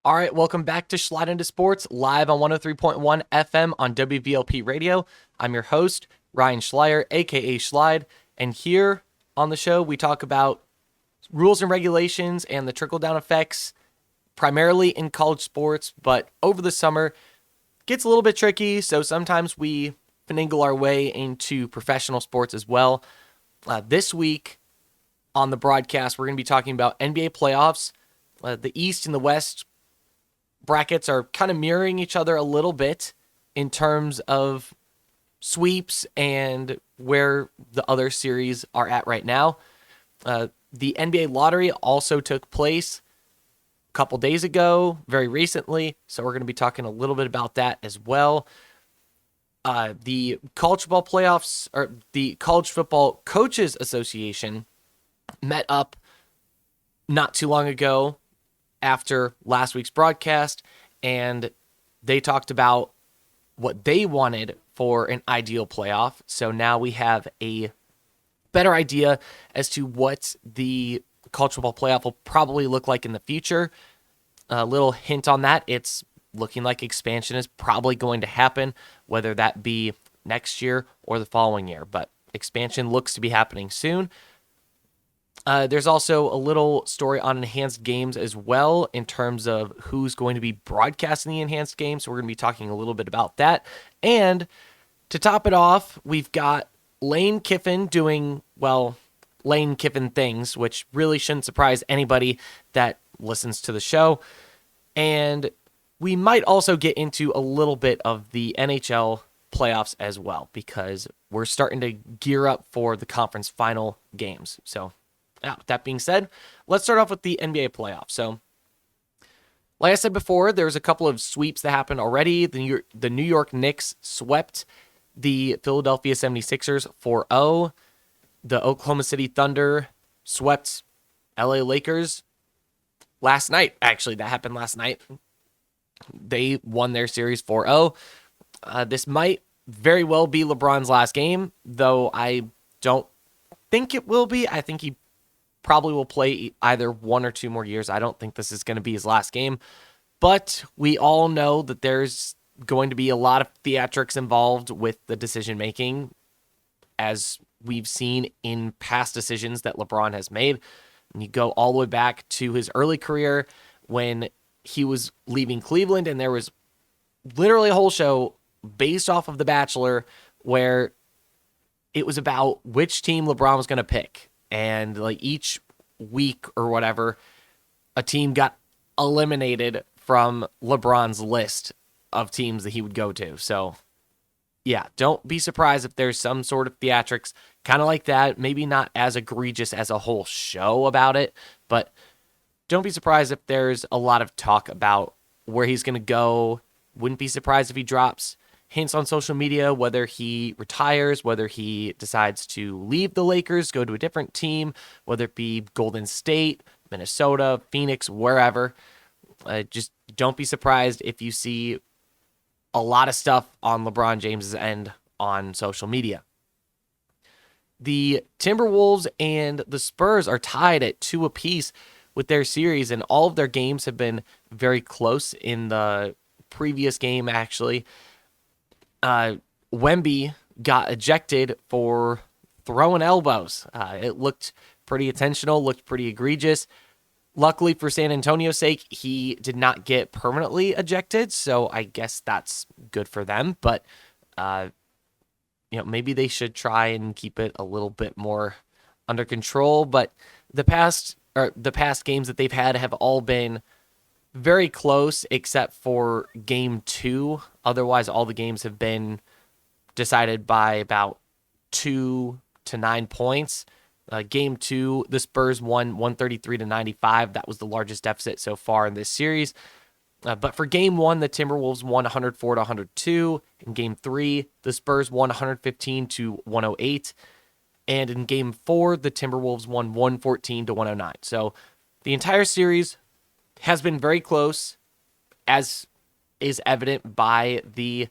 All right, welcome back to Slide Into Sports, live on 103.1 FM on WVLP Radio. I'm your host, Ryan Schleier, a.k.a. Slide, and here on the show, we talk about rules and regulations and the trickle-down effects, primarily in college sports, but over the summer, gets a little bit tricky, so sometimes we finagle our way into professional sports as well. This week on the broadcast, we're going to be talking about NBA playoffs. The East and the West brackets are kind of mirroring each other a little bit in terms of sweeps and where the other series are at right now. The NBA lottery also took place a couple days ago, very recently, so we're going to be talking a little bit about that as well. The college football playoffs, or the College Football Coaches Association, met up not too long ago after last week's broadcast, and they talked about what they wanted for an ideal playoff. So now we have a better idea as to what the college football playoff will probably look like in the future. A little hint on that, it's looking like expansion is probably going to happen, whether that be next year or the following year, but expansion looks to be happening soon. There's also a little story on enhanced games as well in terms of who's going to be broadcasting the enhanced games. So we're going to be talking a little bit about that. And to top it off, we've got Lane Kiffin doing, well, Lane Kiffin things, which really shouldn't surprise anybody that listens to the show. And we might also get into a little bit of the NHL playoffs as well, because we're starting to gear up for the conference final games. So with that being said, let's start off with the NBA playoffs. So, like I said before, there's a couple of sweeps that happened already. The New York Knicks swept the Philadelphia 76ers 4-0. The Oklahoma City Thunder swept LA Lakers last night. Actually, that happened last night. They won their series 4-0. This might very well be LeBron's last game, though I don't think it will be. I think he probably will play either 1 or 2 more years. I don't think this is going to be his last game, but we all know that there's going to be a lot of theatrics involved with the decision making, as we've seen in past decisions that LeBron has made. And you go all the way back to his early career when he was leaving Cleveland, and there was literally a whole show based off of The Bachelor where it was about which team LeBron was going to pick. And like each week or whatever, a team got eliminated from LeBron's list of teams that he would go to. So yeah, don't be surprised if there's some sort of theatrics kind of like that. Maybe not as egregious as a whole show about it, but don't be surprised if there's a lot of talk about where he's going to go. Wouldn't be surprised if he drops hints on social media, whether he retires, whether he decides to leave the Lakers, go to a different team, whether it be Golden State, Minnesota, Phoenix, wherever. Just don't be surprised if you see a lot of stuff on LeBron James's end on social media. The Timberwolves and the Spurs are tied at 2 apiece with their series, and all of their games have been very close. In the previous game, actually, Wemby got ejected for throwing elbows. It looked pretty intentional, looked pretty egregious. Luckily for San Antonio's sake, he did not get permanently ejected, so I guess that's good for them. But maybe they should try and keep it a little bit more under control. But the past games that they've had have all been very close, except for game 2. Otherwise, all the games have been decided by about 2 to 9 points. Game 2, the Spurs won 133-95. That was the largest deficit so far in this series. But for game 1, the Timberwolves won 104-102. In game 3, the Spurs won 115-108. And in game 4, the Timberwolves won 114-109. So the entire series has been very close, as is evident by the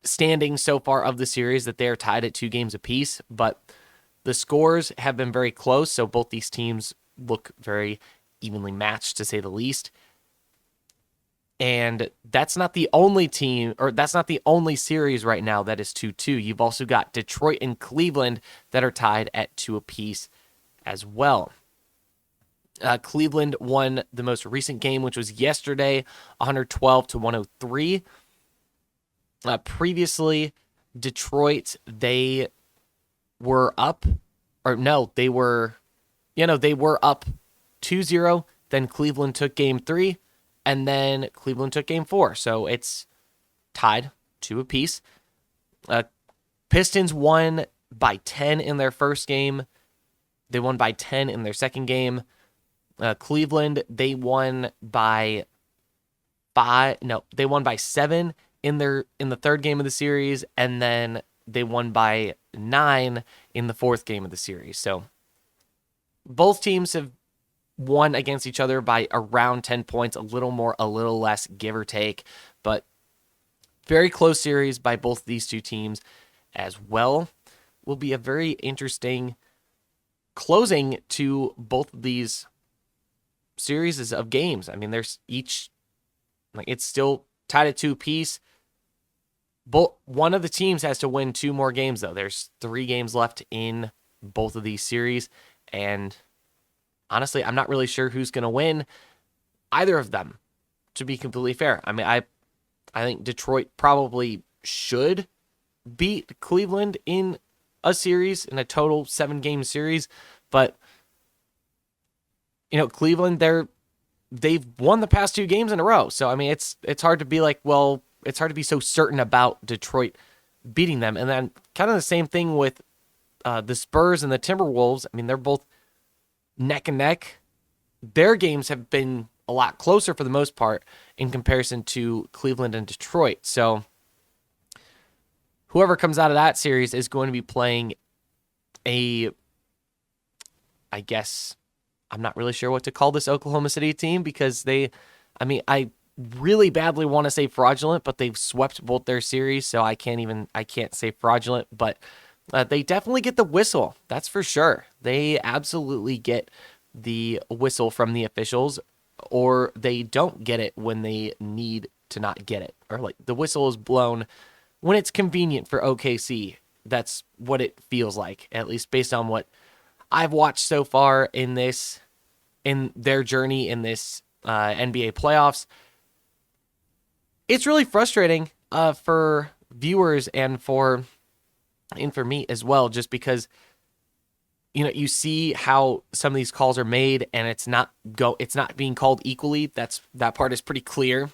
standings so far of the series that they are tied at 2 games apiece, but the scores have been very close, so both these teams look very evenly matched, to say the least. And that's not the only team, or that's not the only series right now that is 2-2. You've also got Detroit and Cleveland that are tied at 2 apiece as well. Cleveland won the most recent game, which was yesterday, 112-103. Previously, Detroit, they were up, or no, they were up 2-0. Then Cleveland took game 3, and then Cleveland took game 4. So it's tied 2 apiece. Pistons won by 10 in their first game. They won by 10 in their second game. Cleveland, they won by 5. No, they won by 7 in the third game of the series, and then they won by 9 in the fourth game of the series. So both teams have won against each other by around 10 points, a little more, a little less, give or take, but very close series by both these two teams as well. Will be a very interesting closing to both of these series of games. I mean, there's each, it's still tied at 2 apiece. One of the teams has to win 2 more games, though. There's 3 games left in both of these series, and honestly, I'm not really sure who's going to win either of them, to be completely fair. I mean, I think Detroit probably should beat Cleveland in a series, in a total 7-game series, but Cleveland, they've won the past 2 games in a row. So I mean, it's hard to be like, well, it's hard to be so certain about Detroit beating them. And then kind of the same thing with the Spurs and the Timberwolves. I mean, they're both neck and neck. Their games have been a lot closer for the most part in comparison to Cleveland and Detroit. So whoever comes out of that series is going to be playing I guess, I'm not really sure what to call this Oklahoma City team, because I really badly want to say fraudulent, but they've swept both their series, so I can't say fraudulent, but they definitely get the whistle. That's for sure. They absolutely get the whistle from the officials, or they don't get it when they need to not get it, or like the whistle is blown when it's convenient for OKC. That's what it feels like, at least based on what I've watched so far in their journey in this NBA playoffs. It's really frustrating for viewers and for me as well, just because you see how some of these calls are made, and it's not being called equally. That part is pretty clear.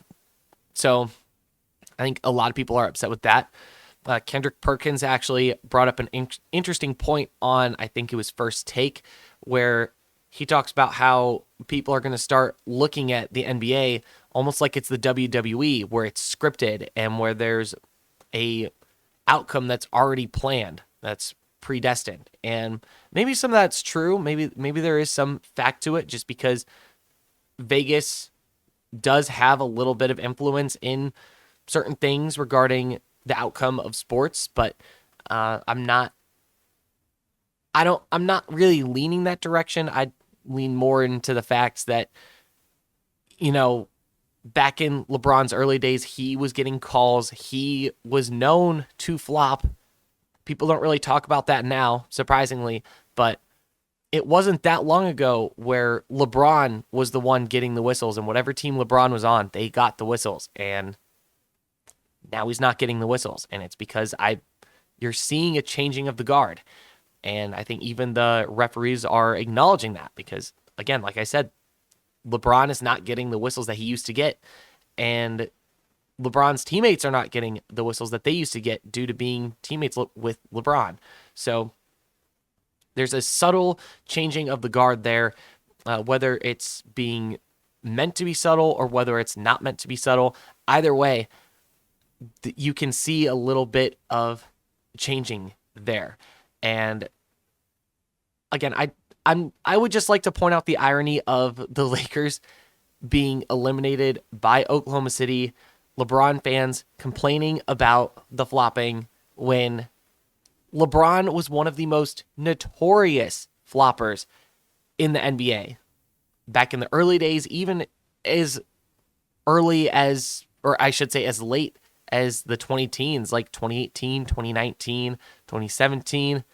So I think a lot of people are upset with that. Kendrick Perkins actually brought up an interesting point on, I think it was First Take, where he talks about how people are going to start looking at the NBA almost like it's the WWE, where it's scripted and where there's a outcome that's already planned, that's predestined. And maybe some of that's true. Maybe there is some fact to it, just because Vegas does have a little bit of influence in certain things regarding the outcome of sports, but I'm not really leaning that direction. I lean more into the facts that, back in LeBron's early days, he was getting calls. He was known to flop. People don't really talk about that now, surprisingly, but it wasn't that long ago where LeBron was the one getting the whistles, and whatever team LeBron was on, they got the whistles, and now he's not getting the whistles, and it's because you're seeing a changing of the guard. And I think even the referees are acknowledging that, because, again, like I said, LeBron is not getting the whistles that he used to get, and LeBron's teammates are not getting the whistles that they used to get due to being teammates with LeBron. So there's a subtle changing of the guard there, whether it's being meant to be subtle or whether it's not meant to be subtle. Either way, you can see a little bit of changing there. And again, I would just like to point out the irony of the Lakers being eliminated by Oklahoma City LeBron fans complaining about the flopping when LeBron was one of the most notorious floppers in the NBA. Back in the early days, even as early as, or I should say as late as the 2010s, like 2018, 2019, 2017,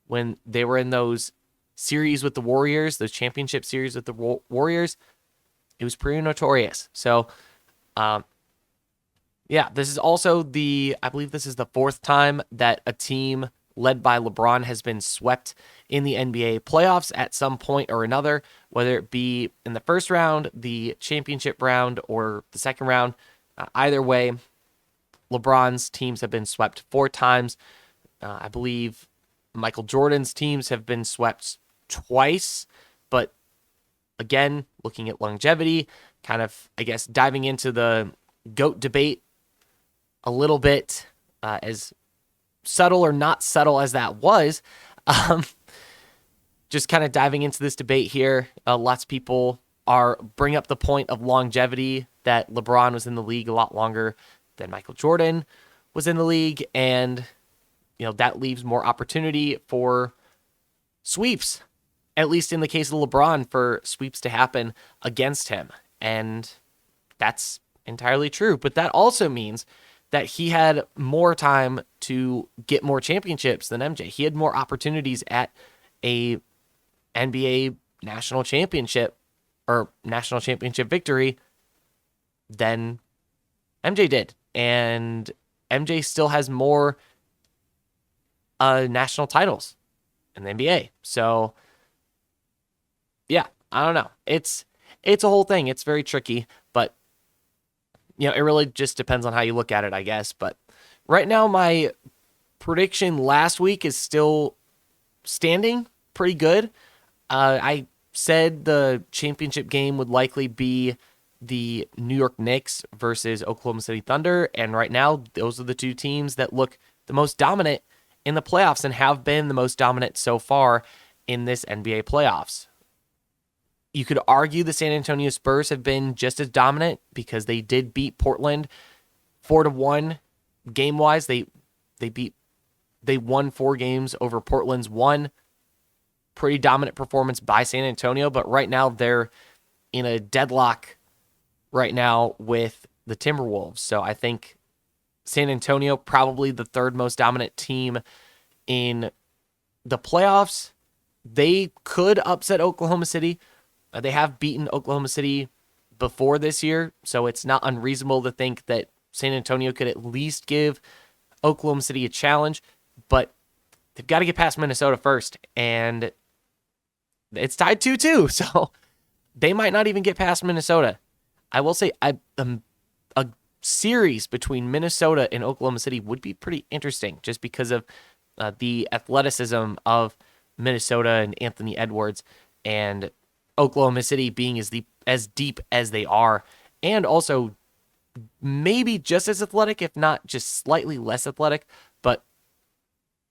when they were in those series with the Warriors, those championship series with the Warriors, it was pretty notorious. So, yeah, this is also I believe this is the fourth time that a team led by LeBron has been swept in the NBA playoffs at some point or another, whether it be in the first round, the championship round, or the second round. Either way, LeBron's teams have been swept 4 times. I believe Michael Jordan's teams have been swept twice, but again, looking at longevity, kind of, I guess, diving into the GOAT debate a little bit, as subtle or not subtle as that was, just kind of diving into this debate here. Lots of people bring up the point of longevity, that LeBron was in the league a lot longer than Michael Jordan was in the league, and that leaves more opportunity for sweeps, at least in the case of LeBron, for sweeps to happen against him. And that's entirely true. But that also means that he had more time to get more championships than MJ. He had more opportunities at a NBA national championship or national championship victory than MJ did. And MJ still has more national titles in the NBA. So, yeah, I don't know. It's a whole thing. It's very tricky, but it really just depends on how you look at it, I guess. But right now, my prediction last week is still standing pretty good. I said the championship game would likely be the New York Knicks versus Oklahoma City Thunder, and right now, those are the two teams that look the most dominant in the playoffs and have been the most dominant so far in this NBA playoffs. You could argue the San Antonio Spurs have been just as dominant because they did beat Portland 4-1 game-wise. They won 4 games over Portland's 1. Pretty dominant performance by San Antonio, but right now they're in a deadlock right now with the Timberwolves. So I think San Antonio, probably the third most dominant team in the playoffs. They could upset Oklahoma City. They have beaten Oklahoma City before this year, so it's not unreasonable to think that San Antonio could at least give Oklahoma City a challenge, but they've got to get past Minnesota first, and it's tied 2-2, so they might not even get past Minnesota. I will say a series between Minnesota and Oklahoma City would be pretty interesting just because of the athleticism of Minnesota and Anthony Edwards, and Oklahoma City being as deep as they are, and also maybe just as athletic, if not just slightly less athletic. But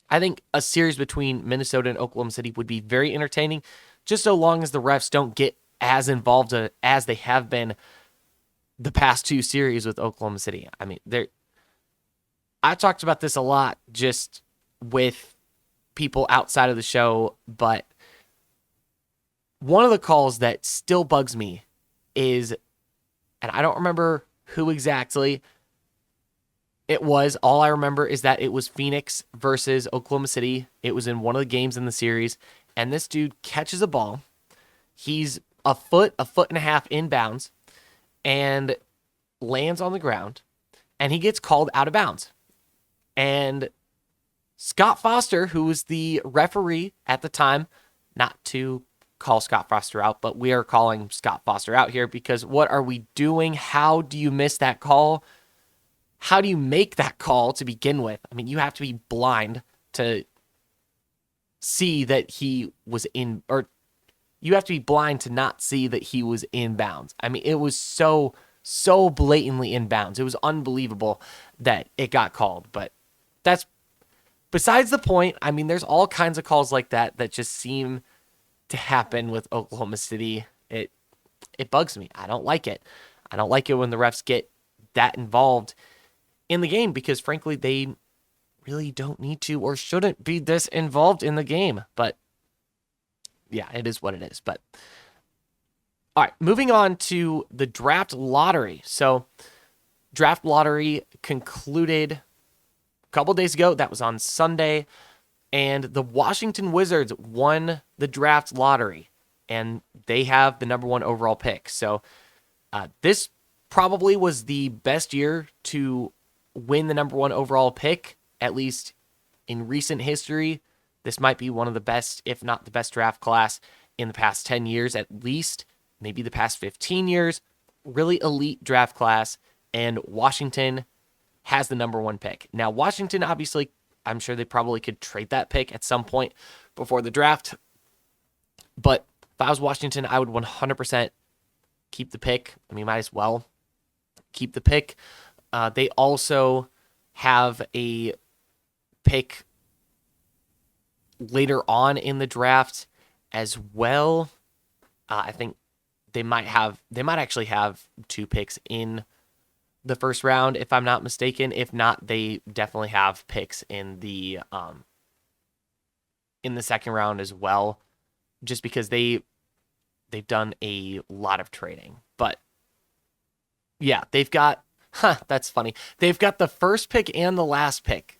I think a series between Minnesota and Oklahoma City would be very entertaining, just so long as the refs don't get as involved as they have been the past 2 series with Oklahoma City. I mean, I talked about this a lot just with people outside of the show, but one of the calls that still bugs me is, and I don't remember who exactly it was. All I remember is that it was Phoenix versus Oklahoma City. It was in one of the games in the series, and this dude catches a ball. He's a foot and a half inbounds, and lands on the ground, and he gets called out of bounds. And Scott Foster, who was the referee at the time, not to call Scott Foster out, but we are calling Scott Foster out here because what are we doing? How do you miss that call? How do you make that call to begin with? I mean, you have to be blind to see that he was in, or you have to be blind to not see that he was in bounds. I mean, it was so blatantly in bounds. It was unbelievable that it got called, but that's besides the point. I mean, there's all kinds of calls like that just seem to happen with Oklahoma City. It bugs me. I don't like it. I don't like it when the refs get that involved in the game because, frankly, they really don't need to or shouldn't be this involved in the game. But yeah, it is what it is. But all right, moving on to the draft lottery. So draft lottery concluded a couple days ago. That was on Sunday. And the Washington Wizards won the draft lottery. And they have the number 1 overall pick. So this probably was the best year to win the number 1 overall pick, at least in recent history. This might be one of the best, if not the best draft class in the past 10 years, at least, maybe the past 15 years. Really elite draft class, and Washington has the number 1 pick. Now, Washington, obviously, I'm sure they probably could trade that pick at some point before the draft. But if I was Washington, I would 100% keep the pick. I mean, might as well keep the pick. They also have a pick later on in the draft as well. I think they might actually have 2 picks in the first round, if I'm not mistaken. If not, they definitely have picks in the second round as well, just because they've done a lot of trading. But yeah, they've got that's funny. They've got the first pick and the last pick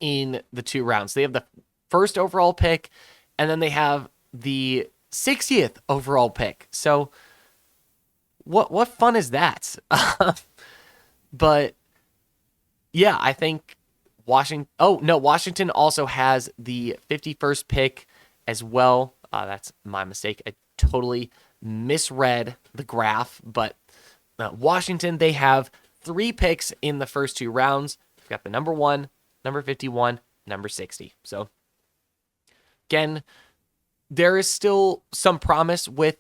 in the 2 rounds. They have the first overall pick, and then they have the 60th overall pick. So what fun is that? But yeah, I think Washington also has the 51st pick as well. That's my mistake. I totally misread the graph, but Washington, they have 3 picks in the first 2 rounds. They've got the number 1, number 51, number 60. So again, there is still some promise with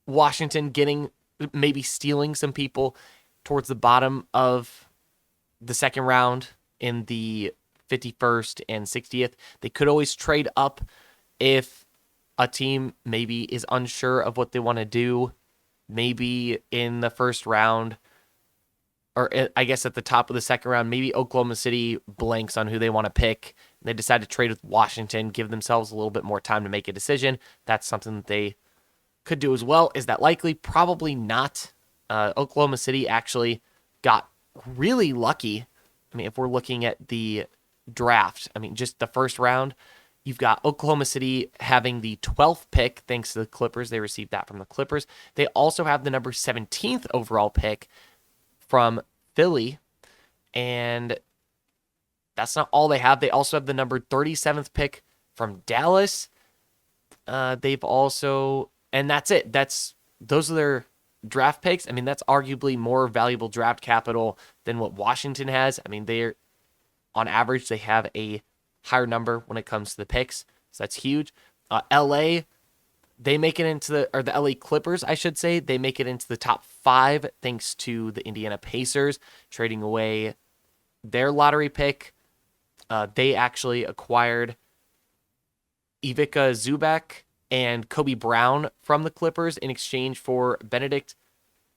Washington maybe stealing some people towards the bottom of the second round in the 51st and 60th. They could always trade up if a team maybe is unsure of what they want to do. Maybe in the first round, or I guess at the top of the second round, maybe Oklahoma City blanks on who they want to pick. They decide to trade with Washington, give themselves a little bit more time to make a decision. That's something that they could do as well. Is that likely? Probably not. Oklahoma City actually got really lucky. I mean, if we're looking at the draft, I mean, just the first round, you've got Oklahoma City having the 12th pick thanks to the Clippers. They received that from the Clippers. They also have the number 17th overall pick from Philly. And that's not all they have. They also have the number 37th pick from Dallas. They've also, and that's it. Those are their draft picks. I mean, that's arguably more valuable draft capital than what Washington has. I mean, they're on average, they have a higher number when it comes to the picks. So that's huge. LA, they make it into the LA Clippers, I should say. They make it into the top 5 thanks to the Indiana Pacers trading away their lottery pick. They actually acquired Ivica Zubac and Kobe Brown from the Clippers in exchange for Benedict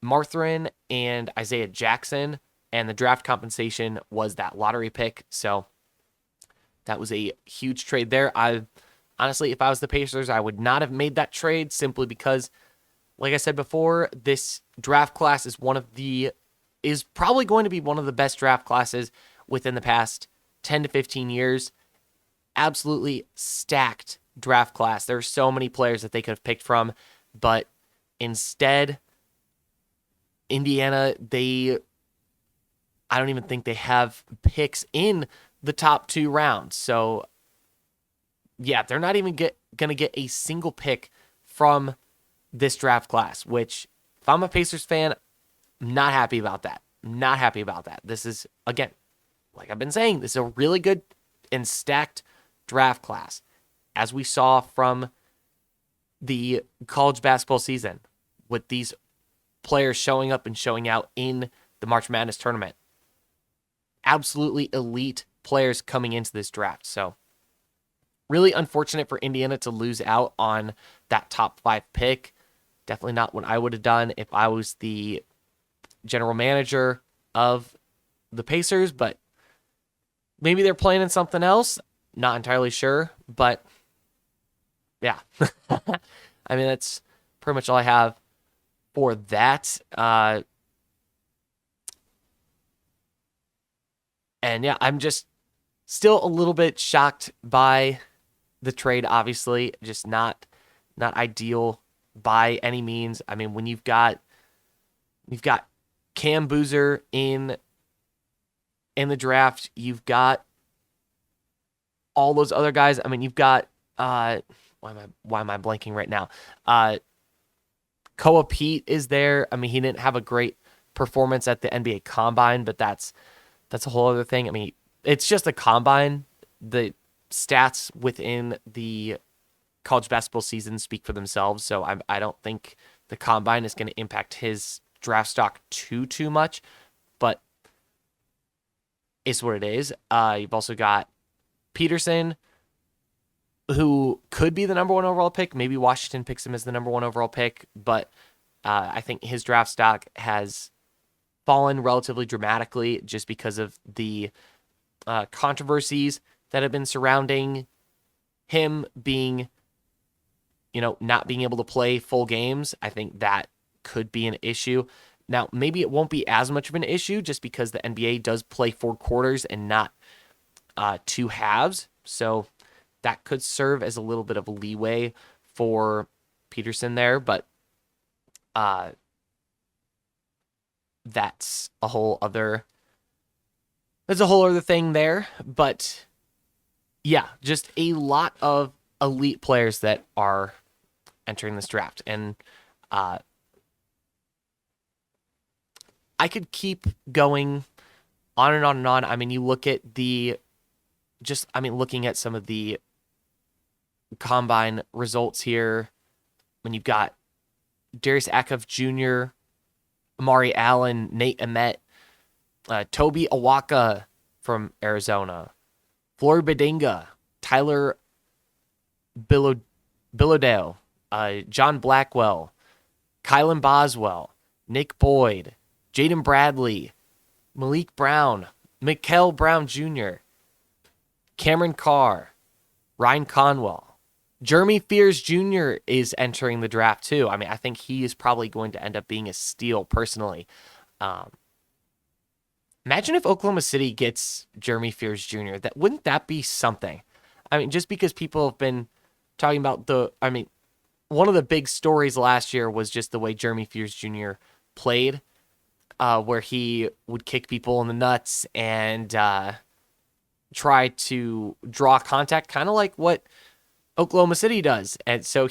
Mathurin and Isaiah Jackson. And the draft compensation was that lottery pick. So that was a huge trade there. Honestly, if I was the Pacers, I would not have made that trade simply because, like I said before, this draft class is probably going to be one of the best draft classes within the past 10 to 15 years. Absolutely stacked draft class. There are so many players that they could have picked from, but instead, Indiana, I don't even think they have picks in the top 2 rounds. So yeah, they're not even going to get a single pick from this draft class, which if I'm a Pacers fan, I'm not happy about that. Not happy about that. This is, again, like I've been saying, this is a really good and stacked draft class, as we saw from the college basketball season with these players showing up and showing out in the March Madness tournament. Absolutely elite players coming into this draft. So really unfortunate for Indiana to lose out on that top 5 pick. Definitely not what I would have done if I was the general manager of the Pacers, but maybe they're playing in something else. Not entirely sure, but yeah. I mean, that's pretty much all I have for that. And yeah, I'm just still a little bit shocked by the trade. Obviously, just not ideal by any means. I mean, when you've got Cam Boozer in the draft, you've got all those other guys. I mean, you've got why am I blanking right now? Koa Pete is there. I mean, he didn't have a great performance at the NBA Combine, but that's a whole other thing. I mean, it's just a combine. The stats within the college basketball season speak for themselves, so I don't think the combine is going to impact his draft stock too much, but it's what it is. You've also got Peterson, who could be the number one overall pick. Maybe Washington picks him as the number one overall pick, but I think his draft stock has fallen relatively dramatically just because of the controversies that have been surrounding him being, not being able to play full games. I think that could be an issue. Now, maybe it won't be as much of an issue just because the NBA does play 4 quarters and not 2 halves. So that could serve as a little bit of a leeway for Peterson there, but that's a whole other thing there. But yeah, just a lot of elite players that are entering this draft, and I could keep going on and on and on. I mean, you look at looking at some of the combine results here. When you've got Darius Akov Jr., Amari Allen, Nate Emet, Toby Awaka from Arizona, Flory Badinga, Tyler Billodale, John Blackwell, Kylan Boswell, Nick Boyd, Jaden Bradley, Malik Brown, Mikael Brown Jr., Cameron Carr, Ryan Conwell, Jeremy Fears Jr. is entering the draft too. I mean, I think he is probably going to end up being a steal personally. Imagine if Oklahoma City gets Jeremy Fears Jr. Wouldn't that be something? I mean, just because people have been talking about one of the big stories last year was just the way Jeremy Fears Jr. played, where he would kick people in the nuts and try to draw contact, kind of like what Oklahoma City does. And so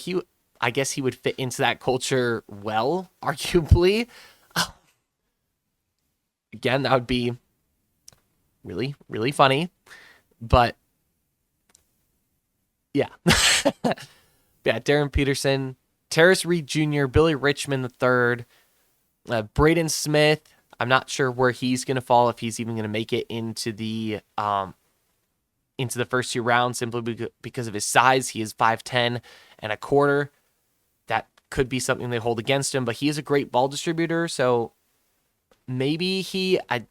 I guess he would fit into that culture well, arguably. Again, that would be really, really funny. But yeah. Yeah, Darren Peterson, Terrace Reed Jr., Billy Richmond III, Braden Smith. I'm not sure where he's going to fall, if he's even going to make it into the first 2 rounds simply because of his size. He is 5'10" and a quarter. That could be something they hold against him, but he is a great ball distributor, so maybe I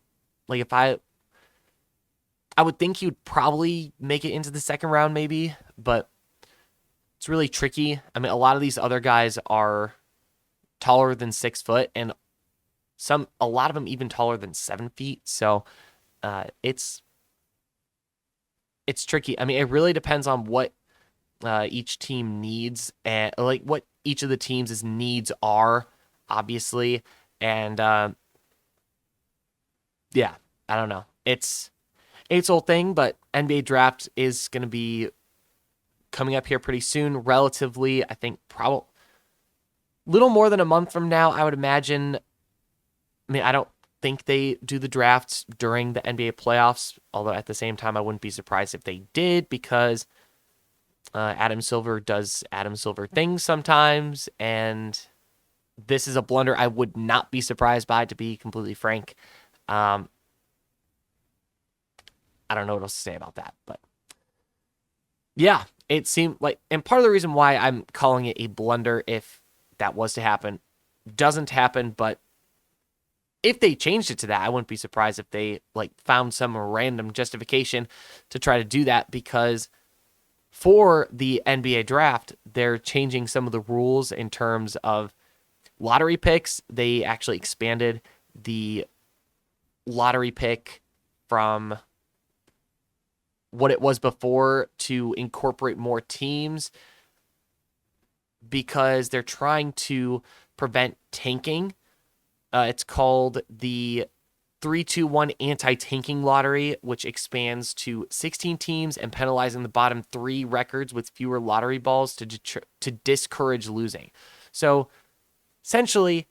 would think he would probably make it into the second round maybe, but it's really tricky. I mean, a lot of these other guys are taller than 6 foot, and a lot of them even taller than 7 feet. So it's tricky. I mean, it really depends on what each team needs and what each of the teams' needs are, obviously. And yeah, I don't know. It's whole thing, but NBA draft is going to be coming up here pretty soon, relatively. I think probably little more than a month from now, I would imagine. I mean, I don't think they do the drafts during the NBA playoffs, although at the same time, I wouldn't be surprised if they did, because Adam Silver does Adam Silver things sometimes, and this is a blunder I would not be surprised by, to be completely frank. I don't know what else to say about that, but yeah, it seemed like, and part of the reason why I'm calling it a blunder, if that was to happen, doesn't happen, but if they changed it to that, I wouldn't be surprised if they found some random justification to try to do that, because for the NBA draft, they're changing some of the rules in terms of lottery picks. They actually expanded the lottery pick from what it was before to incorporate more teams, because they're trying to prevent tanking. It's called the 3-2-1 anti-tanking lottery, which expands to 16 teams and penalizing the bottom 3 records with fewer lottery balls to discourage losing. So essentially,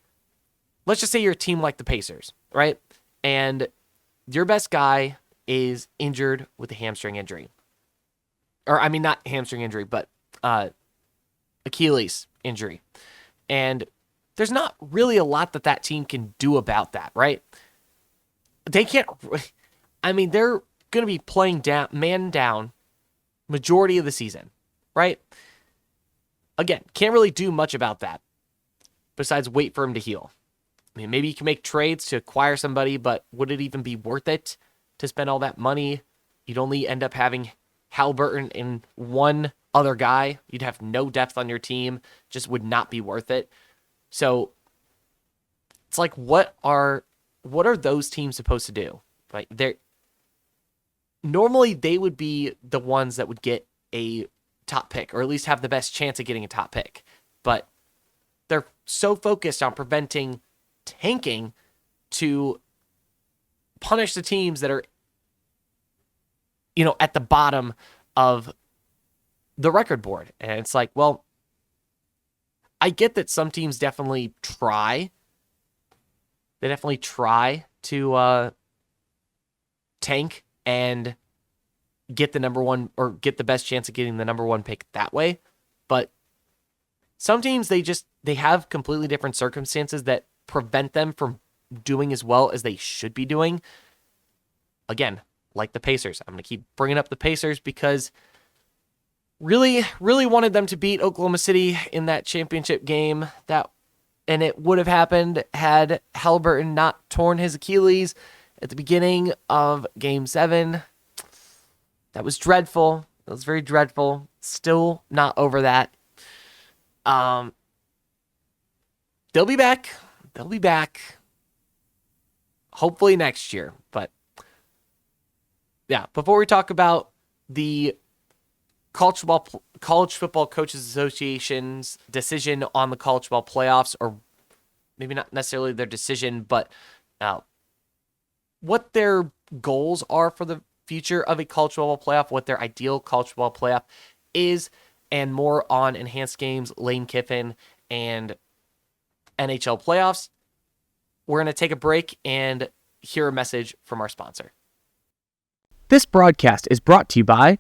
let's just say you're a team like the Pacers, right? And your best guy is injured with a hamstring injury. Or, I mean, not hamstring injury, but Achilles injury. And there's not really a lot that team can do about that, right? They can't, I mean, they're going to be playing man down majority of the season, right? Again, can't really do much about that besides wait for him to heal. I mean, maybe you can make trades to acquire somebody, but would it even be worth it to spend all that money? You'd only end up having Halliburton and one other guy. You'd have no depth on your team. Just would not be worth it. So it's like, what are those teams supposed to do? Like, normally they would be the ones that would get a top pick, or at least have the best chance of getting a top pick. But they're so focused on preventing tanking to punish the teams that are, at the bottom of the record board. And it's like, well, I get that some teams definitely try. They definitely try to tank and get the number one, or get the best chance of getting the number 1 pick that way. But some teams, they have completely different circumstances that prevent them from doing as well as they should be doing. Again, like the Pacers. I'm going to keep bringing up the Pacers because really, really wanted them to beat Oklahoma City in that championship game. And it would have happened had Halliburton not torn his Achilles at the beginning of Game 7. That was dreadful. That was very dreadful. Still not over that. They'll be back. They'll be back. Hopefully next year. But yeah, before we talk about the College Football Coaches Association's decision on the college football playoffs, or maybe not necessarily their decision, but what their goals are for the future of a college football playoff, what their ideal college football playoff is, and more on enhanced games, Lane Kiffin, and NHL playoffs. We're going to take a break and hear a message from our sponsor. This broadcast is brought to you by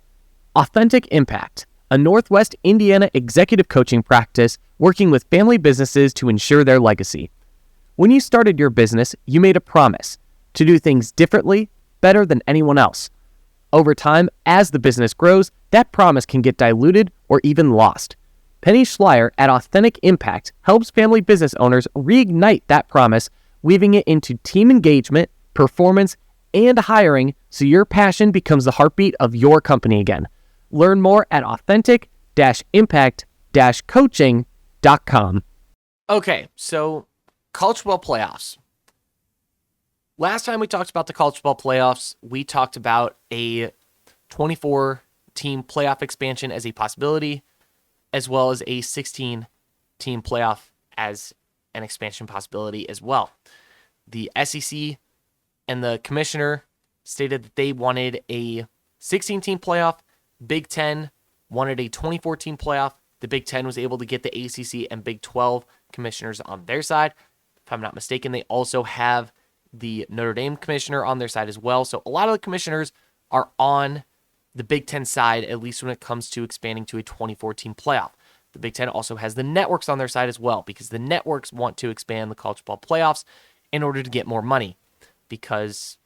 Authentic Impact, a Northwest Indiana executive coaching practice working with family businesses to ensure their legacy. When you started your business, you made a promise to do things differently, better than anyone else. Over time, as the business grows, that promise can get diluted or even lost. Penny Schleier at Authentic Impact helps family business owners reignite that promise, weaving it into team engagement, performance, and hiring so your passion becomes the heartbeat of your company again. Learn more at authentic-impact-coaching.com. Okay, so college football playoffs. Last time we talked about the college football playoffs, we talked about a 24-team playoff expansion as a possibility, as well as a 16-team playoff as an expansion possibility as well. The SEC and the commissioner stated that they wanted a 16-team playoff. Big Ten wanted a 24-team playoff. The Big Ten was able to get the ACC and Big 12 commissioners on their side. If I'm not mistaken, they also have the Notre Dame commissioner on their side as well. So a lot of the commissioners are on the Big Ten side, at least when it comes to expanding to a 24-team playoff. The Big Ten also has the networks on their side as well, because the networks want to expand the college football playoffs in order to get more money, because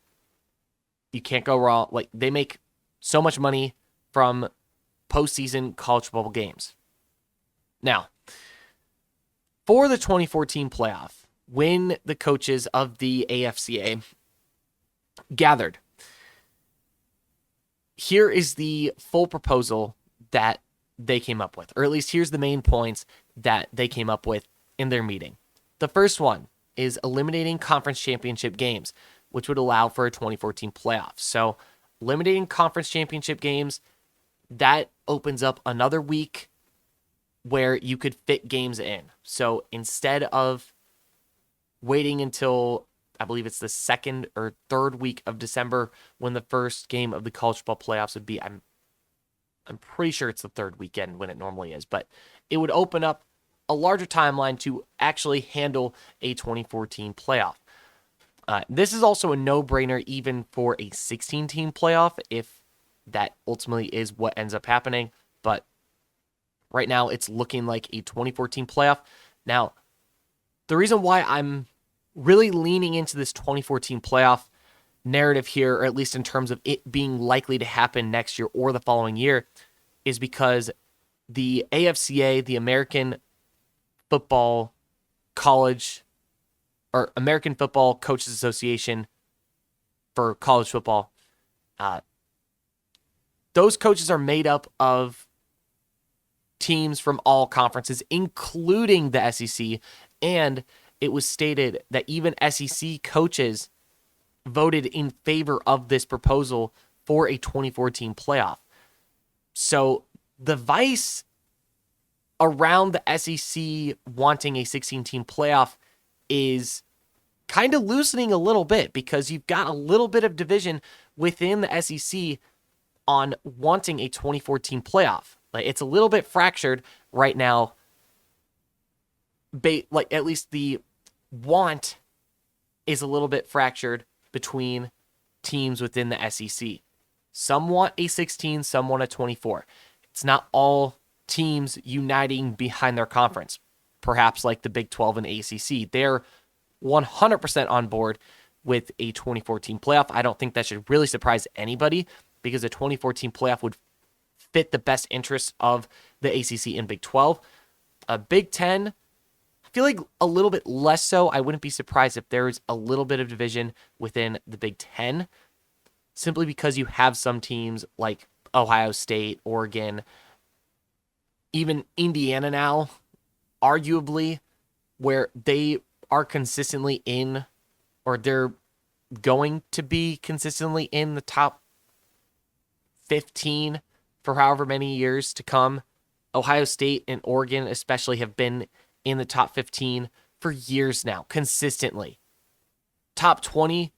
you can't go wrong. Like, they make so much money from postseason college football games. Now, for the 24-team playoff, when the coaches of the AFCA gathered. Here is the full proposal that they came up with, or at least here's the main points that they came up with in their meeting. The first one is eliminating conference championship games, which would allow for a 2014 playoff. So eliminating conference championship games, that opens up another week where you could fit games in. So instead of waiting until, I believe it's the second or third week of December when the first game of the college football playoffs would be, I'm pretty sure it's the third weekend when it normally is, but it would open up a larger timeline to actually handle a 2014 playoff. This is also a no-brainer even for a 16-team playoff if that ultimately is what ends up happening. But right now it's looking like a 2014 playoff. Now, the reason why I'm really leaning into this 2014 playoff narrative here, or at least in terms of it being likely to happen next year or the following year, is because the AFCA, the American Football College, or American Football Coaches Association for college football, those coaches are made up of teams from all conferences, including the SEC, and it was stated that even SEC coaches voted in favor of this proposal for a 2014 playoff. So the vice around the SEC wanting a 16-team playoff is kind of loosening a little bit because you've got a little bit of division within the SEC on wanting a 2014 playoff. Like, it's a little bit fractured right now. Like, at least the want is a little bit fractured between teams within the SEC. Some want a 16, some want a 24. It's not all teams uniting behind their conference. Perhaps like the Big 12 and ACC. They're 100% on board with a 2014 playoff. I don't think that should really surprise anybody because a 2014 playoff would fit the best interests of the ACC and Big 12. Big 10, I feel like a little bit less so. I wouldn't be surprised if there's a little bit of division within the Big 10, simply because you have some teams like Ohio State, Oregon, even Indiana now, arguably, where they are consistently in, or they're going to be consistently in the top 15 for however many years to come. Ohio State and Oregon especially have been in the top 15 for years now, consistently. Top 20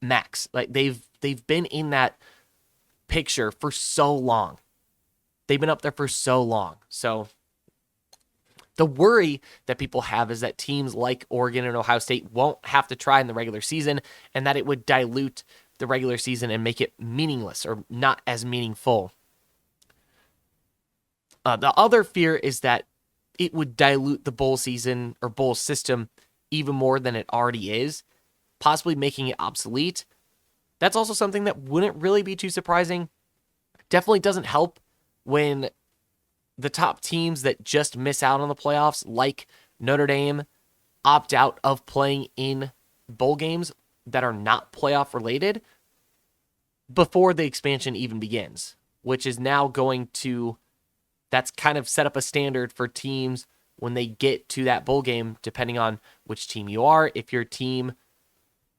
max. Like they've been in that picture for so long. They've been up there for so long. So the worry that people have is that teams like Oregon and Ohio State won't have to try in the regular season, and that it would dilute the regular season and make it meaningless or not as meaningful. The other fear is that it would dilute the bowl season or bowl system even more than it already is, possibly making it obsolete. That's also something that wouldn't really be too surprising. Definitely doesn't help when the top teams that just miss out on the playoffs, like Notre Dame, opt out of playing in bowl games that are not playoff related before the expansion even begins, which is now going to, that's kind of set up a standard for teams when they get to that bowl game, depending on which team you are. If you're a team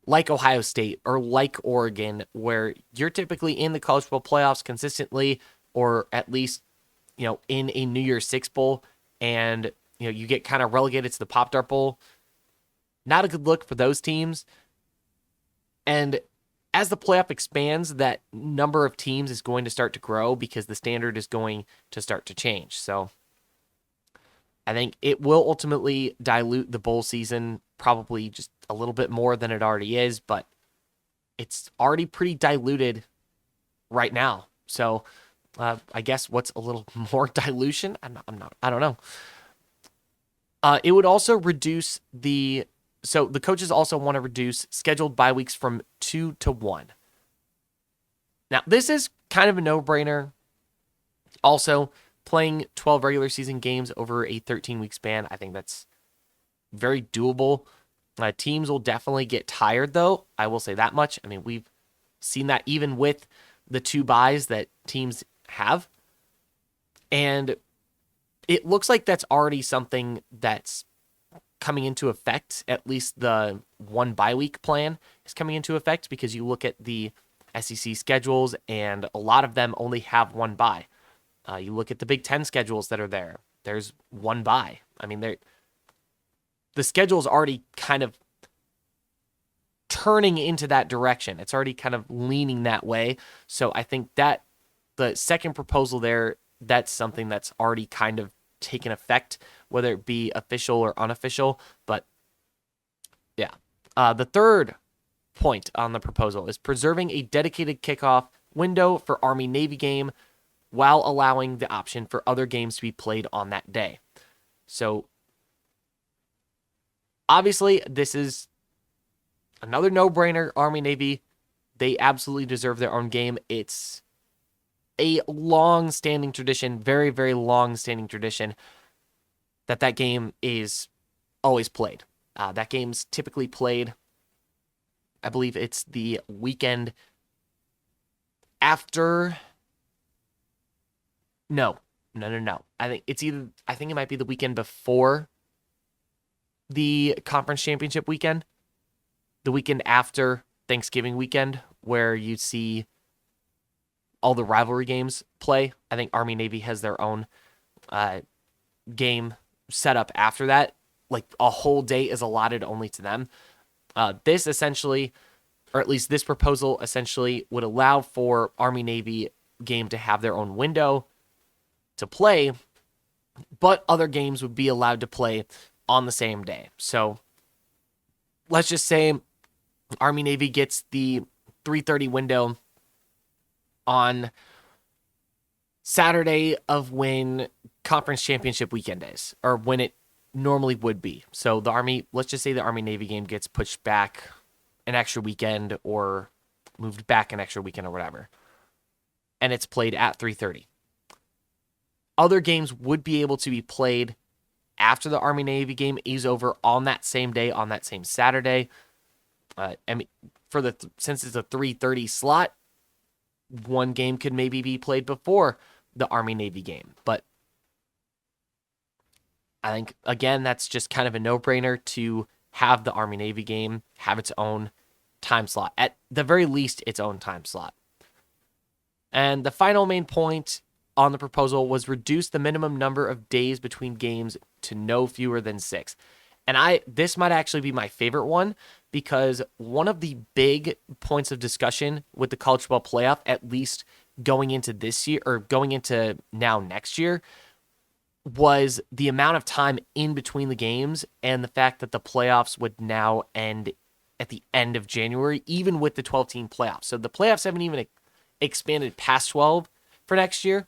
like Ohio State or like Oregon, where you're typically in the college football playoffs consistently, or at least, in a New Year's Six bowl, and, you get kind of relegated to the Pop Tart Bowl, not a good look for those teams. And as the playoff expands, that number of teams is going to start to grow because the standard is going to start to change. So I think it will ultimately dilute the bowl season probably just a little bit more than it already is, but it's already pretty diluted right now. So I guess what's a little more dilution? I don't know. It would also reduce so the coaches also want to reduce scheduled bye weeks from 2 to 1. Now, this is kind of a no-brainer. Also, playing 12 regular season games over a 13-week span, I think that's very doable. Teams will definitely get tired, though. I will say that much. I mean, we've seen that even with the 2 buys that teams have. And it looks like that's already something that's coming into effect. At least the 1 bye week plan is coming into effect, because you look at the SEC schedules and a lot of them only have 1 bye. You look at the Big Ten schedules that are there. There's 1 bye. I mean, the schedule's already kind of turning into that direction. It's already kind of leaning that way. So I think that the second proposal there, that's something that's already kind of taken effect, whether it be official or unofficial. But yeah. The third point on the proposal is preserving a dedicated kickoff window for Army-Navy game while allowing the option for other games to be played on that day. So obviously, this is another no-brainer. Army-Navy, they absolutely deserve their own game. It's a long-standing tradition, very, very long-standing tradition, that game is always played. That game's typically played, I believe it's the weekend after. No. I think it might be the weekend before the conference championship weekend, the weekend after Thanksgiving weekend, where you see all the rivalry games play. I think Army-Navy has their own game set up after that. Like, a whole day is allotted only to them. This essentially, or at least this proposal essentially, would allow for Army-Navy game to have their own window to play, but other games would be allowed to play on the same day. So let's just say Army-Navy gets the 3:30 window on Saturday of when conference championship weekend is, or when it normally would be. So let's just say the Army-Navy game gets pushed back an extra weekend or moved back an extra weekend or whatever, and it's played at 3:30. Other games would be able to be played after the Army-Navy game is over on that same day, on that same Saturday. I mean, since it's a 3:30 slot, one game could maybe be played before the Army-Navy game. But I think, again, that's just kind of a no-brainer to have the Army-Navy game have its own time slot. At the very least, its own time slot. And the final main point on the proposal was reduce the minimum number of days between games to no fewer than 6. And this might actually be my favorite one, because one of the big points of discussion with the college football playoff, at least going into this year or going into now next year, was the amount of time in between the games and the fact that the playoffs would now end at the end of January, even with the 12-team playoffs. So the playoffs haven't even expanded past 12 for next year,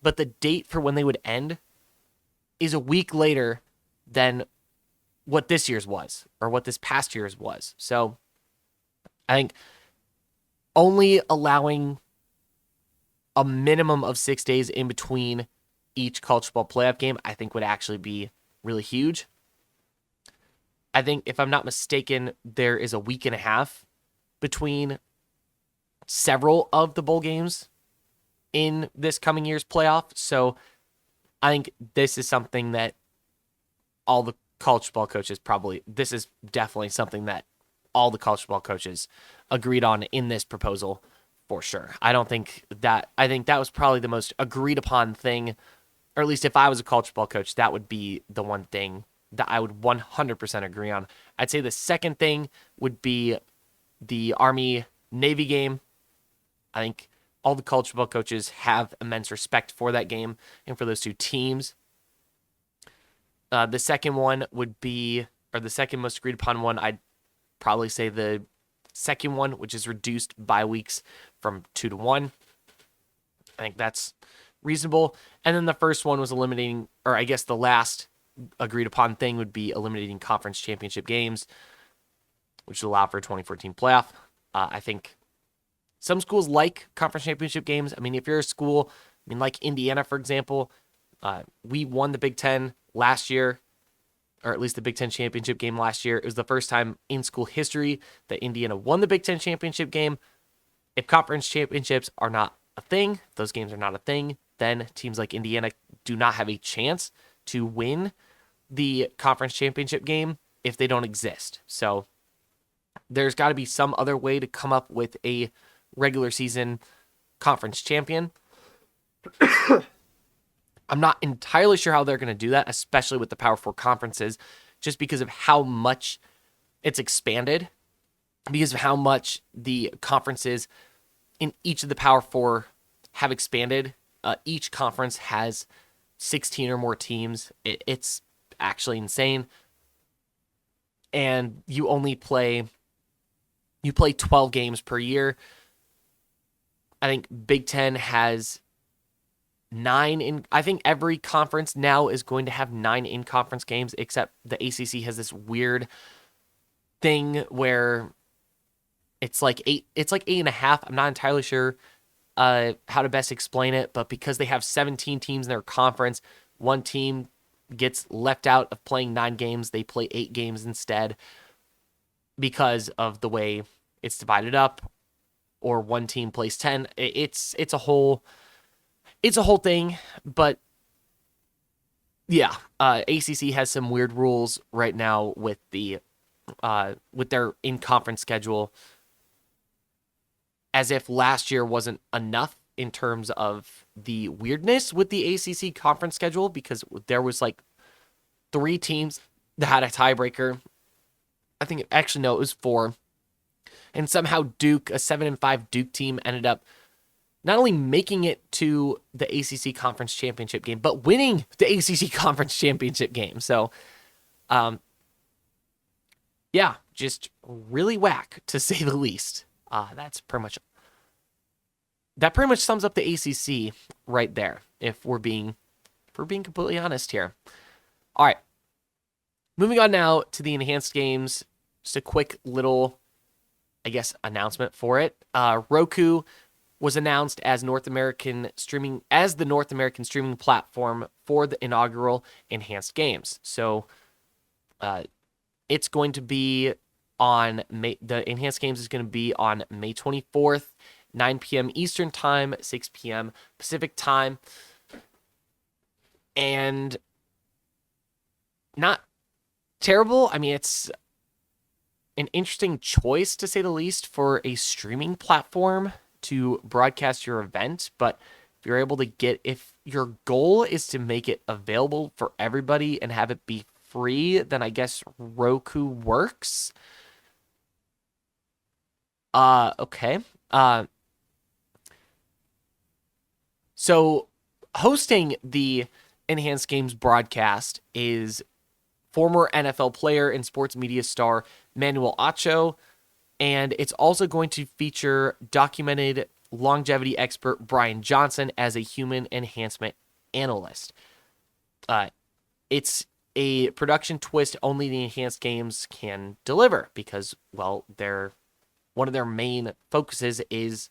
but the date for when they would end is a week later than what this year's was, or what this past year's was. So I think only allowing a minimum of 6 days in between each college football playoff game, I think would actually be really huge. I think, if I'm not mistaken, there is a week and a half between several of the bowl games in this coming year's playoff. So I think this is something that all the college football coaches this is definitely something that all the college football coaches agreed on in this proposal for sure. I think that was probably the most agreed upon thing, or at least if I was a college football coach, that would be the one thing that I would 100% agree on. I'd say the second thing would be the Army-Navy game. I think all the college football coaches have immense respect for that game and for those two teams. The second one would be, or the second most agreed upon one, I'd probably say the second one, which is reduced bye weeks from 2 to 1. I think that's reasonable. And then the first one was eliminating, or I guess the last agreed upon thing would be eliminating conference championship games, which would allow for a 2014 playoff. I think some schools like conference championship games. I mean, if you're a school, like Indiana, for example, we won the Big Ten last year, or at least the Big Ten championship game last year. It was the first time in school history that Indiana won the Big Ten championship game. If conference championships are not a thing, those games are not a thing, then teams like Indiana do not have a chance to win the conference championship game if they don't exist. So there's got to be some other way to come up with a regular season conference champion. I'm not entirely sure how they're going to do that, especially with the Power Four conferences, just because of how much it's expanded, because of how much the conferences in each of the Power Four have expanded. Each conference has 16 or more teams. It's actually insane. And you play 12 games per year. I think Big Ten has 9 I think every conference now is going to have 9 in-conference games, except the ACC has this weird thing where it's like 8.5. I'm not entirely sure how to best explain it, but because they have 17 teams in their conference, one team gets left out of playing 9 games. They play 8 games instead because of the way it's divided up, or one team plays 10. It's a whole thing, but yeah, ACC has some weird rules right now with their in-conference schedule, as if last year wasn't enough in terms of the weirdness with the ACC conference schedule, because there was like 3 teams that had a tiebreaker. I think it was 4. And somehow Duke, a 7-5 Duke team, ended up not only making it to the ACC Conference Championship game, but winning the ACC Conference Championship game. So, yeah, just really whack, to say the least. That pretty much sums up the ACC right there, if we're being completely honest here. All right, moving on now to the enhanced games. Just a quick little, I guess, announcement for it. Roku was announced as the North American streaming platform for the inaugural enhanced games. So it's going to be on the enhanced games is going to be on May 24th, 9 p.m. Eastern time, 6 p.m. Pacific time. And not terrible. I mean, it's an interesting choice, to say the least, for a streaming platform to broadcast your event. But if your goal is to make it available for everybody and have it be free, then I guess Roku works. Okay. So hosting the enhanced games broadcast is former NFL player and sports media star Manuel Acho, and it's also going to feature documented longevity expert Brian Johnson as a human enhancement analyst. It's a production twist only the enhanced games can deliver, because, well, one of their main focuses is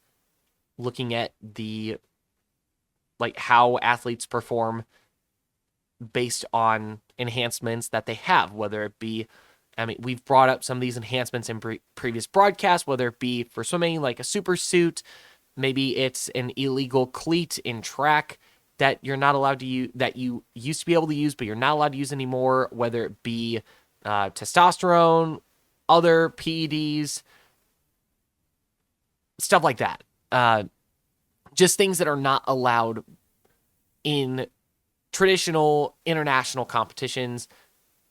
looking at how athletes perform based on enhancements that they have, whether it be, we've brought up some of these enhancements in previous broadcasts, whether it be for swimming, like a super suit, maybe it's an illegal cleat in track that you're not allowed to use, that you used to be able to use, but you're not allowed to use anymore, whether it be testosterone, other PEDs, stuff like that. Just things that are not allowed in traditional international competitions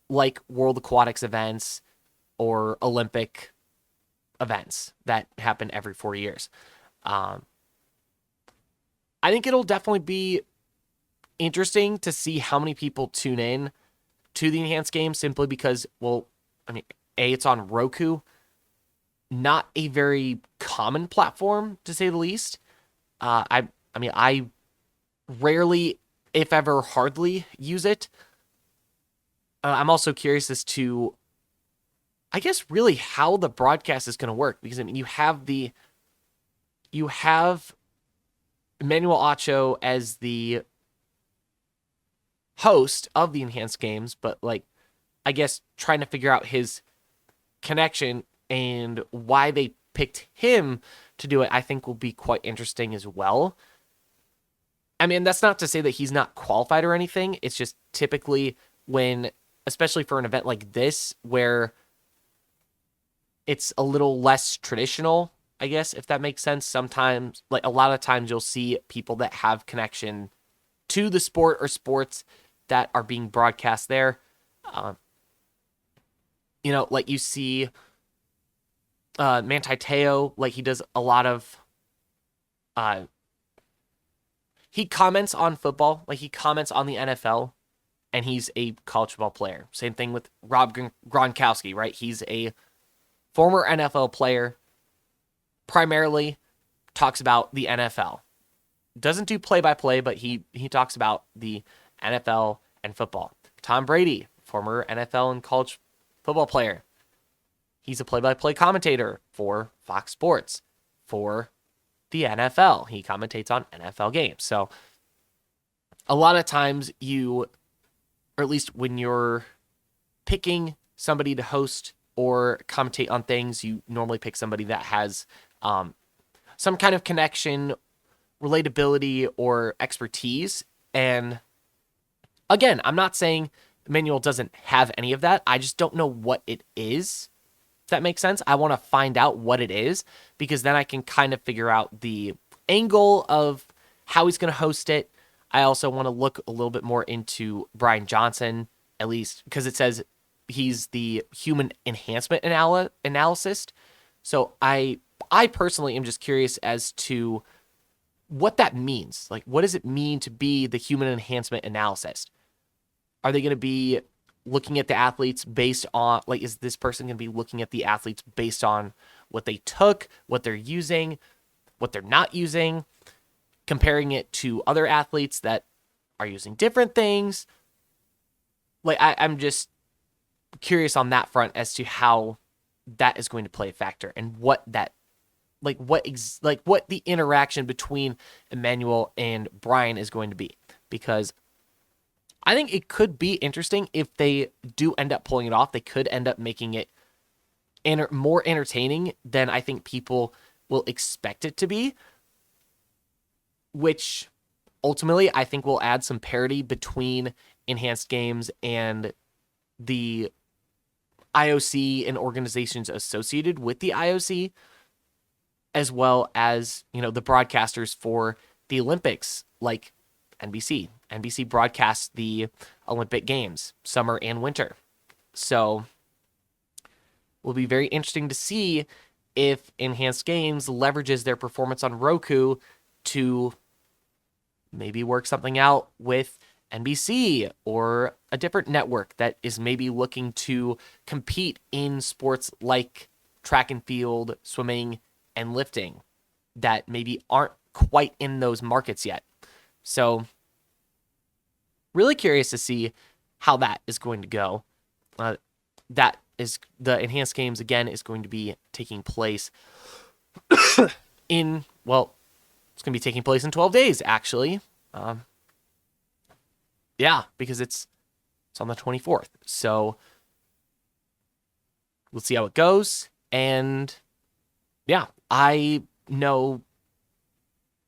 like World Aquatics events or Olympic events that happen every 4 years. I think it'll definitely be interesting to see how many people tune in to the enhanced game, simply because, it's on Roku, not a very common platform, to say the least. I rarely, if ever, hardly use it. I'm also curious as to, I guess, really how the broadcast is going to work, because you have Manuel Acho as the host of the enhanced games, but I guess, trying to figure out his connection and why they picked him to do it, I think will be quite interesting as well. I mean, that's not to say that he's not qualified or anything. It's just typically when, especially for an event like this, where it's a little less traditional, I guess, if that makes sense. Sometimes, like a lot of times, you'll see people that have connection to the sport or sports that are being broadcast there. Like you see Manti Te'o, like he does a lot of, he comments on football, like he comments on the NFL, and he's a college football player. Same thing with Rob Gronkowski, right? He's a former NFL player, primarily talks about the NFL. Doesn't do play-by-play, but he talks about the NFL and football. Tom Brady, former NFL and college football player. He's a play-by-play commentator for Fox Sports, for the NFL. He commentates on NFL games. So a lot of times or at least when you're picking somebody to host or commentate on things, you normally pick somebody that has some kind of connection, relatability, or expertise. And again, I'm not saying Emmanuel doesn't have any of that. I just don't know what it is. If that makes sense. I want to find out what it is, because then I can kind of figure out the angle of how he's going to host it. I also want to look a little bit more into Brian Johnson, at least because it says he's the human enhancement analyst. So I personally am just curious as to what that means. Like, what does it mean to be the human enhancement analyst? Are they going to be looking at the athletes based on, like, is this person going to be looking at the athletes based on what they took, what they're using, what they're not using, comparing it to other athletes that are using different things? Like, I'm just curious on that front as to how that is going to play a factor and what that, what the interaction between Emmanuel and Brian is going to be. Because I think it could be interesting if they do end up pulling it off. They could end up making it more entertaining than I think people will expect it to be, which ultimately I think will add some parity between enhanced games and the IOC and organizations associated with the IOC, as well as, the broadcasters for the Olympics, like NBC. NBC broadcasts the Olympic Games, summer and winter. So it will be very interesting to see if Enhanced Games leverages their performance on Roku to maybe work something out with NBC or a different network that is maybe looking to compete in sports like track and field, swimming, and lifting that maybe aren't quite in those markets yet. So really curious to see how that is going to go. That is the Enhanced Games, again, is going to be taking place it's going to be taking place in 12 days, actually. Because it's on the 24th. So we'll see how it goes. And I know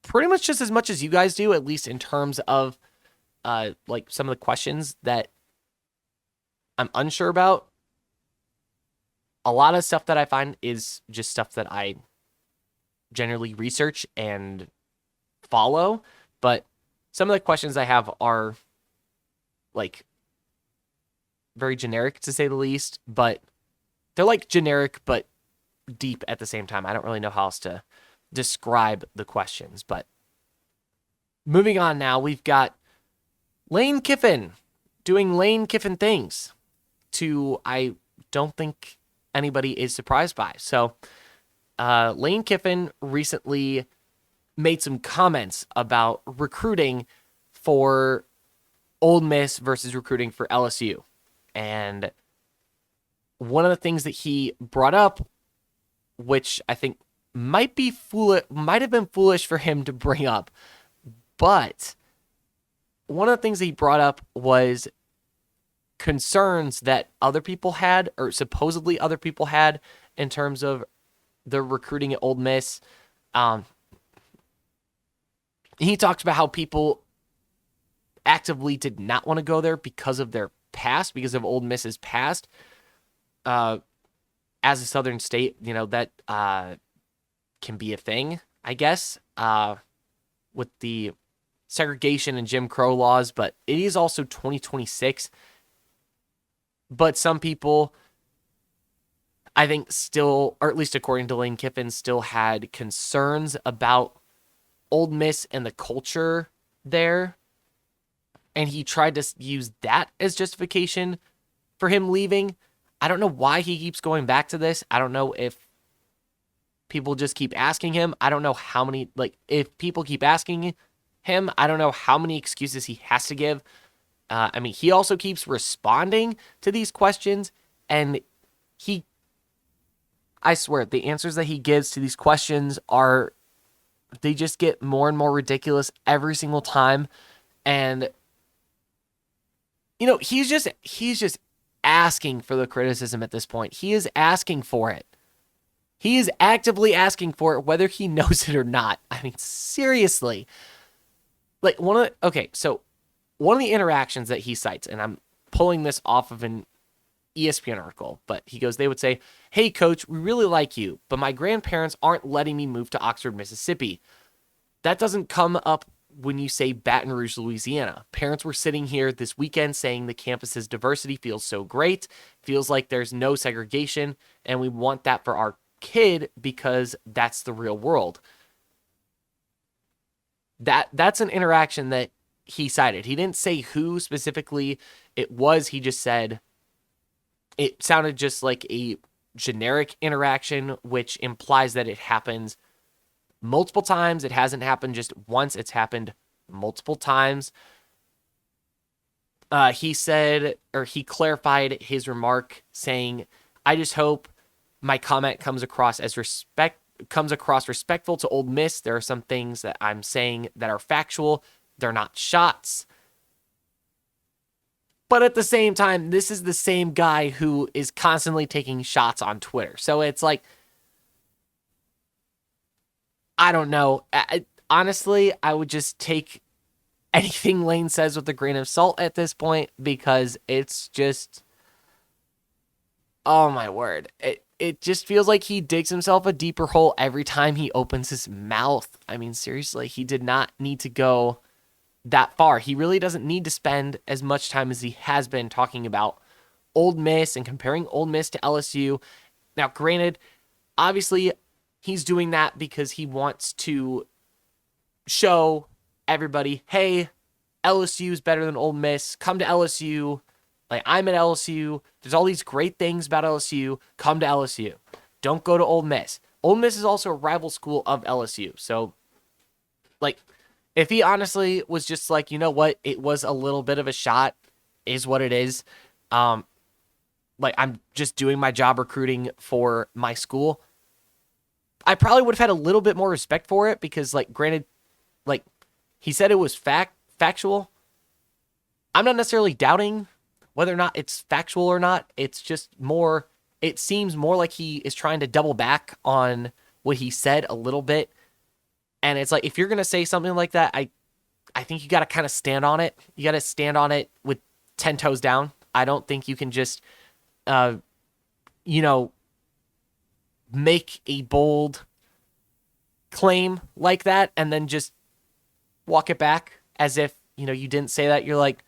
pretty much just as much as you guys do, at least in terms of some of the questions that I'm unsure about. A lot of stuff that I find is just stuff that I generally research and follow, but some of the questions I have are very generic, to say the least, but they're generic but deep at the same time. I don't really know how else to describe the questions, but moving on now, we've got Lane Kiffin doing Lane Kiffin things I don't think anybody is surprised by. So Lane Kiffin recently made some comments about recruiting for Ole Miss versus recruiting for LSU. And one of the things that he brought up, which I think might have been foolish for him to bring up, but one of the things that he brought up was concerns that other people had, or supposedly other people had, in terms of the recruiting at Ole Miss. He talked about how people actively did not want to go there because of their past, because of Ole Miss's past. As a Southern state, that can be a thing, I guess, with the segregation and Jim Crow laws, but it is also 2026. But some people, I think, still, or at least according to Lane Kiffin, still had concerns about Ole Miss and the culture there. And he tried to use that as justification for him leaving. I don't know why he keeps going back to this. I don't know if people just keep asking him. I don't know how many, if people keep asking him, I don't know how many excuses he has to give. He also keeps responding to these questions, and I swear, the answers that he gives to these questions they just get more and more ridiculous every single time. And, he's just asking for the criticism at this point. He is asking for it. He is actively asking for it, whether he knows it or not. I mean, seriously. One of the interactions that he cites, and I'm pulling this off of an ESPN article, but he goes, they would say, "Hey, coach, we really like you, but my grandparents aren't letting me move to Oxford, Mississippi." That doesn't come up when you say Baton Rouge, Louisiana. Parents were sitting here this weekend saying the campus's diversity feels so great, feels like there's no segregation, and we want that for our kid because that's the real world. That's an interaction that he cited. He didn't say who specifically it was. He just said it sounded just like a generic interaction, which implies that it happens multiple times. It hasn't happened just once. It's happened multiple times. He said, or he clarified his remark saying, "I just hope my comment comes across respectful to Ole Miss. There are some things that I'm saying that are factual. They're not shots." But at the same time, this is the same guy who is constantly taking shots on Twitter. So it's like, I don't know. Honestly, I would just take anything Lane says with a grain of salt at this point, because it's just, oh my word. It just feels like he digs himself a deeper hole every time he opens his mouth. I mean, seriously, he did not need to go that far. He really doesn't need to spend as much time as he has been talking about Ole Miss and comparing Ole Miss to LSU. Now, granted, obviously, he's doing that because he wants to show everybody, hey, LSU is better than Ole Miss. Come to LSU. I'm at LSU. There's all these great things about LSU. Come to LSU. Don't go to Ole Miss. Ole Miss is also a rival school of LSU. So, if he honestly was just like, you know what, it was a little bit of a shot, is what it is. I'm just doing my job recruiting for my school. I probably would have had a little bit more respect for it because, granted, he said it was factual. I'm not necessarily doubting whether or not it's factual or not. It's just more, it seems more like he is trying to double back on what he said a little bit. And it's like, if you're going to say something like that, I think you got to kind of stand on it. You got to stand on it with 10 toes down. I don't think you can just, make a bold claim like that and then just walk it back as if, you didn't say that. You're like,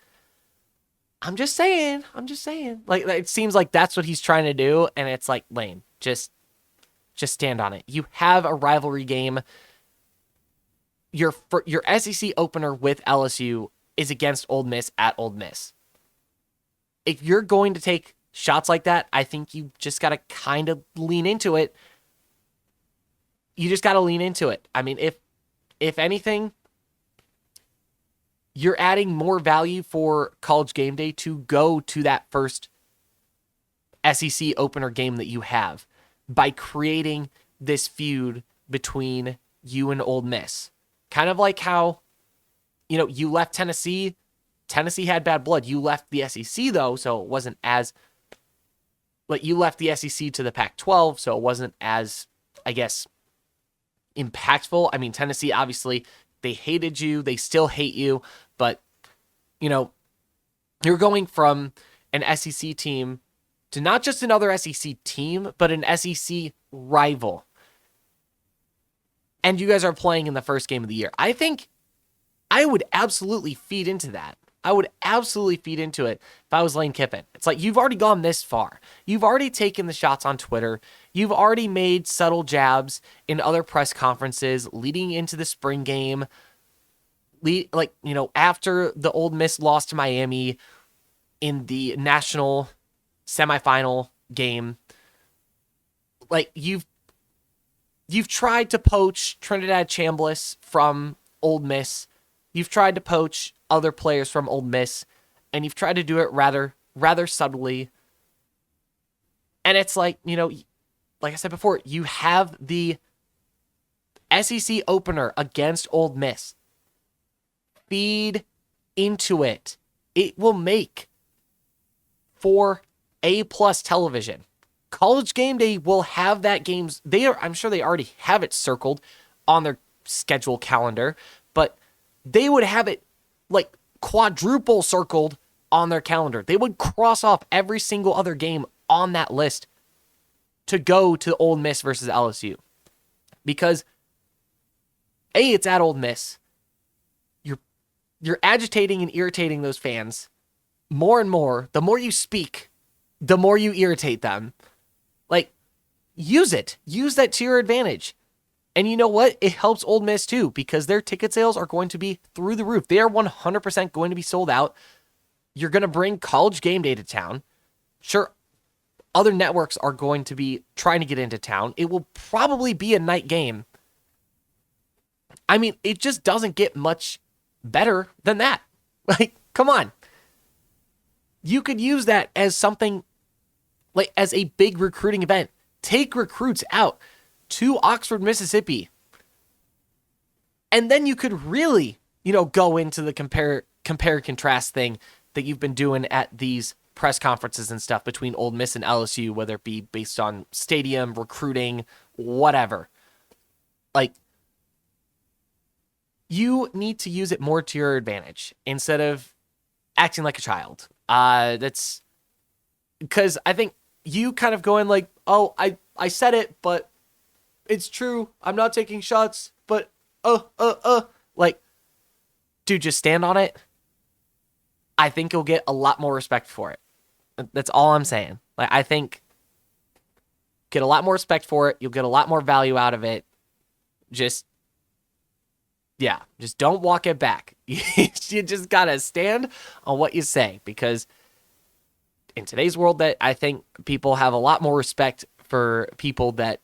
I'm just saying. It seems like that's what he's trying to do. And it's like, Lane, just stand on it. You have a rivalry game. Your SEC opener with LSU is against Ole Miss at Ole Miss. If you're going to take shots like that, I think you just got to kind of lean into it. You just got to lean into it. I mean, if anything, you're adding more value for College Game Day to go to that first SEC opener game that you have by creating this feud between you and Ole Miss. Kind of like how, you left Tennessee Tennessee had bad blood. You left the SEC, though, so it wasn't as, like, you left the SEC to the Pac-12, so it wasn't as, I guess, impactful. I mean, Tennessee, obviously, they hated you. They still hate you, but, you know, you're going from an SEC team to not just another SEC team, but an SEC rival. And you guys are playing in the first game of the year. I think I would absolutely feed into that. I would absolutely feed into it if I was Lane Kiffin. It's like, you've already gone this far. You've already taken the shots on Twitter. You've already made subtle jabs in other press conferences leading into the spring game. Like, you know, after the Ole Miss lost to Miami in the national semifinal game, like, you've tried to poach Trinidad Chambliss from Ole Miss. You've tried to poach other players from Ole Miss, and you've tried to do it rather subtly. And it's like, you know, like I said before, you have the SEC opener against Ole Miss. Feed into it. It will make for A+ television. College Game Day will have that games. I'm sure they already have it circled on their schedule calendar, but they would have it like quadruple circled on their calendar. They would cross off every single other game on that list to go to Ole Miss versus LSU. Because A, it's at Ole Miss. You're agitating and irritating those fans more and more. The more you speak, the more you irritate them. Like, use it. Use that to your advantage. And you know what? It helps Ole Miss too, because their ticket sales are going to be through the roof. They are 100% going to be sold out. You're going to bring College Game Day to town. Sure, other networks are going to be trying to get into town. It will probably be a night game. I mean, it just doesn't get much better than that. Like, come on. You could use that as something, like, as a big recruiting event. Take recruits out to Oxford, Mississippi. And then you could really, you know, go into the compare contrast thing that you've been doing at these press conferences and stuff between Ole Miss and LSU, whether it be based on stadium, recruiting, whatever. Like, you need to use it more to your advantage instead of acting like a child. That's because I think you kind of going like, oh, I said it, but it's true. I'm not taking shots, but like, dude, just stand on it. I think you'll get a lot more respect for it. That's all I'm saying. Like, I think get a lot more respect for it. You'll get a lot more value out of it. Just don't walk it back. You just gotta stand on what you say, because in today's world, that I think people have a lot more respect for people that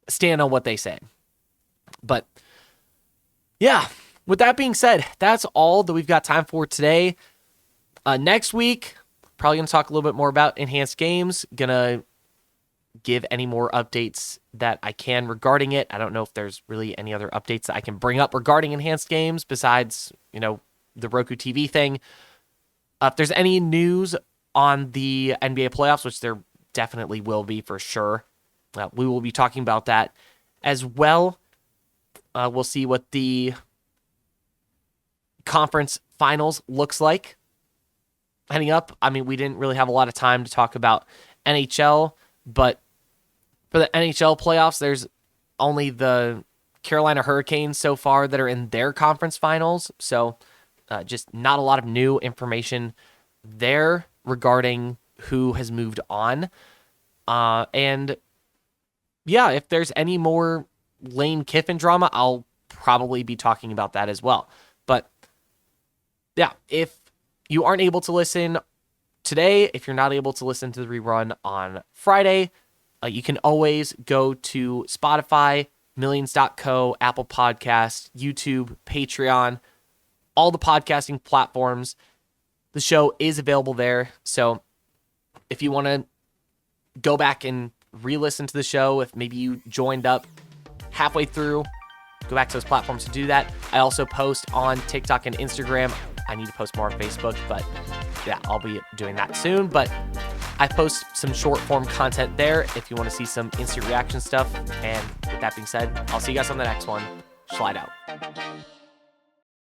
stand on what they say. But yeah, with that being said, that's all that we've got time for today. Next week, probably gonna talk a little bit more about enhanced games. Gonna give any more updates that I can regarding it. I don't know if there's really any other updates that I can bring up regarding enhanced games besides, you know, the Roku TV thing. If there's any news on the NBA playoffs, which there definitely will be for sure, we will be talking about that as well. We'll see what the conference finals looks like heading up. I mean, we didn't really have a lot of time to talk about NHL, but for the NHL playoffs, there's only the Carolina Hurricanes so far that are in their conference finals. So just not a lot of new information there regarding who has moved on. And yeah, if there's any more Lane Kiffin drama, I'll probably be talking about that as well. But yeah, if you aren't able to listen today, if you're not able to listen to the rerun on Friday, you can always go to Spotify, Millions.co, Apple Podcasts, YouTube, Patreon, all the podcasting platforms. The show is available there. So if you want to go back and re-listen to the show, if maybe you joined up halfway through, go back to those platforms to do that. I also post on TikTok and Instagram I need to post more on Facebook, but yeah, I'll be doing that soon. But I post some short form content there if you want to see some instant reaction stuff. And with that being said, I'll see you guys on the next one. Slide out.